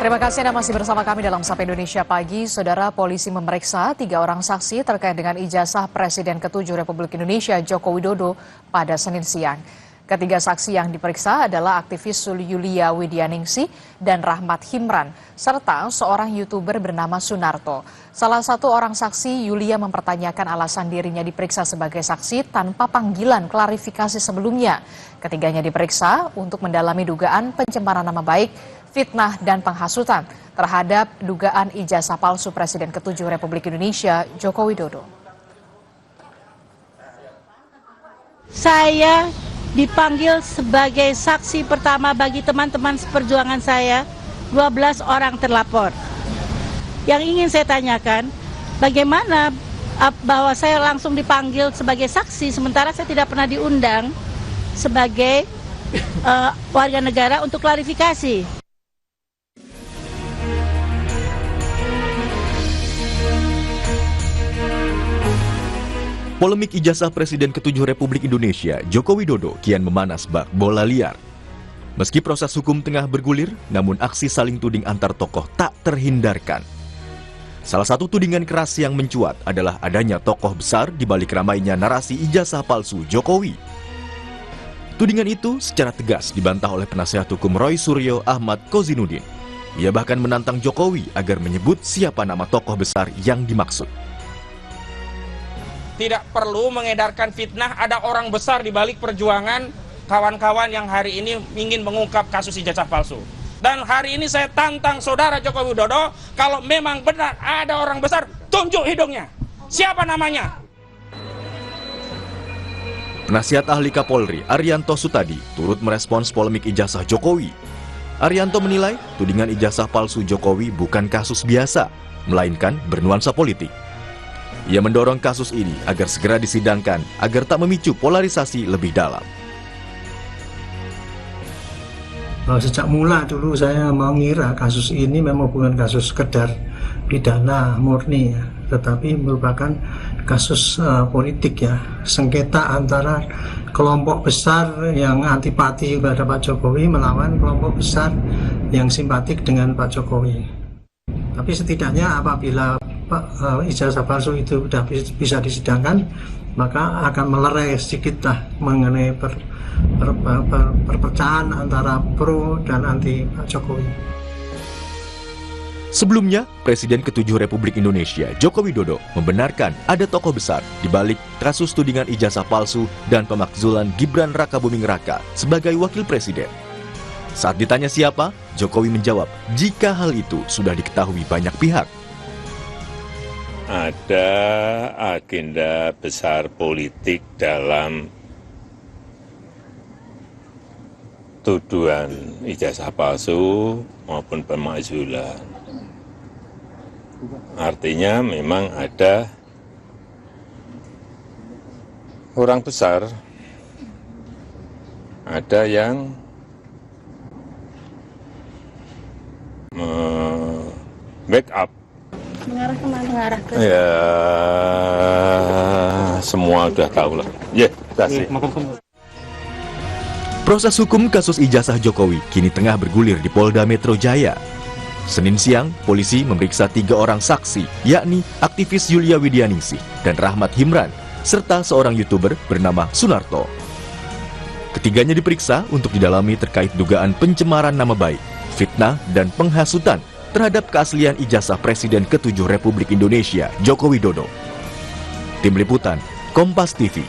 Terima kasih Anda masih bersama kami dalam Sapa Indonesia Pagi. Saudara, polisi memeriksa 3 orang saksi terkait dengan ijazah Presiden ke-7 Republik Indonesia Joko Widodo pada Senin siang. Ketiga saksi yang diperiksa adalah aktivis Yulia Widianingsih dan Rahmat Himran, serta seorang YouTuber bernama Sunarto. Salah satu orang saksi, Yulia, mempertanyakan alasan dirinya diperiksa sebagai saksi tanpa panggilan klarifikasi sebelumnya. Ketiganya diperiksa untuk mendalami dugaan pencemaran nama baik, fitnah dan penghasutan terhadap dugaan ijazah palsu Presiden ke-7 Republik Indonesia Joko Widodo. Saya dipanggil sebagai saksi pertama bagi teman-teman seperjuangan saya, 12 orang terlapor. Yang ingin saya tanyakan, bagaimana bahwa saya langsung dipanggil sebagai saksi sementara saya tidak pernah diundang sebagai warga negara untuk klarifikasi. Polemik ijazah Presiden ke-7 Republik Indonesia, Joko Widodo, kian memanas bak bola liar. Meski proses hukum tengah bergulir, namun aksi saling tuding antar tokoh tak terhindarkan. Salah satu tudingan keras yang mencuat adalah adanya tokoh besar di balik ramainya narasi ijazah palsu Jokowi. Tudingan itu secara tegas dibantah oleh penasihat hukum Roy Suryo Ahmad Kozinudin. Ia bahkan menantang Jokowi agar menyebut siapa nama tokoh besar yang dimaksud. Tidak perlu mengedarkan fitnah, ada orang besar di balik perjuangan kawan-kawan yang hari ini ingin mengungkap kasus ijazah palsu. Dan hari ini saya tantang saudara Joko Widodo, kalau memang benar ada orang besar, tunjuk hidungnya. Siapa namanya? Penasihat ahli Kapolri Arianto Sutadi turut merespons polemik ijazah Jokowi. Arianto menilai tudingan ijazah palsu Jokowi bukan kasus biasa, melainkan bernuansa politik. Ia mendorong kasus ini agar segera disidangkan agar tak memicu polarisasi lebih dalam. Sejak mula dulu saya mengira kasus ini memang bukan kasus sekedar pidana murni, ya, tetapi merupakan kasus politik, ya, sengketa antara kelompok besar yang antipati kepada Pak Jokowi melawan kelompok besar yang simpatik dengan Pak Jokowi. Tapi setidaknya apabila ijazah palsu itu sudah bisa disidangkan, maka akan melerai sedikitlah mengenai perpecahan antara pro dan anti Pak Jokowi. Sebelumnya, Presiden ke-7 Republik Indonesia Joko Widodo membenarkan ada tokoh besar di balik kasus tudingan ijazah palsu dan pemakzulan Gibran Rakabuming Raka sebagai wakil presiden. Saat ditanya siapa, Jokowi menjawab jika hal itu sudah diketahui banyak pihak. Ada agenda besar politik dalam tuduhan ijazah palsu maupun pemakzulan. Artinya memang ada orang besar, ada yang backup. Mengarah kemana? Mengarah ke... Ya, semua udah tahu lah. Ya, kasih. Proses hukum kasus ijazah Jokowi kini tengah bergulir di Polda Metro Jaya. Senin siang, polisi memeriksa 3 orang saksi, yakni aktivis Yulia Widianingsih dan Rahmat Himran, serta seorang YouTuber bernama Sunarto. Ketiganya diperiksa untuk didalami terkait dugaan pencemaran nama baik, fitnah dan penghasutan terhadap keaslian ijazah Presiden ke-7 Republik Indonesia Joko Widodo. Tim Liputan, Kompas TV.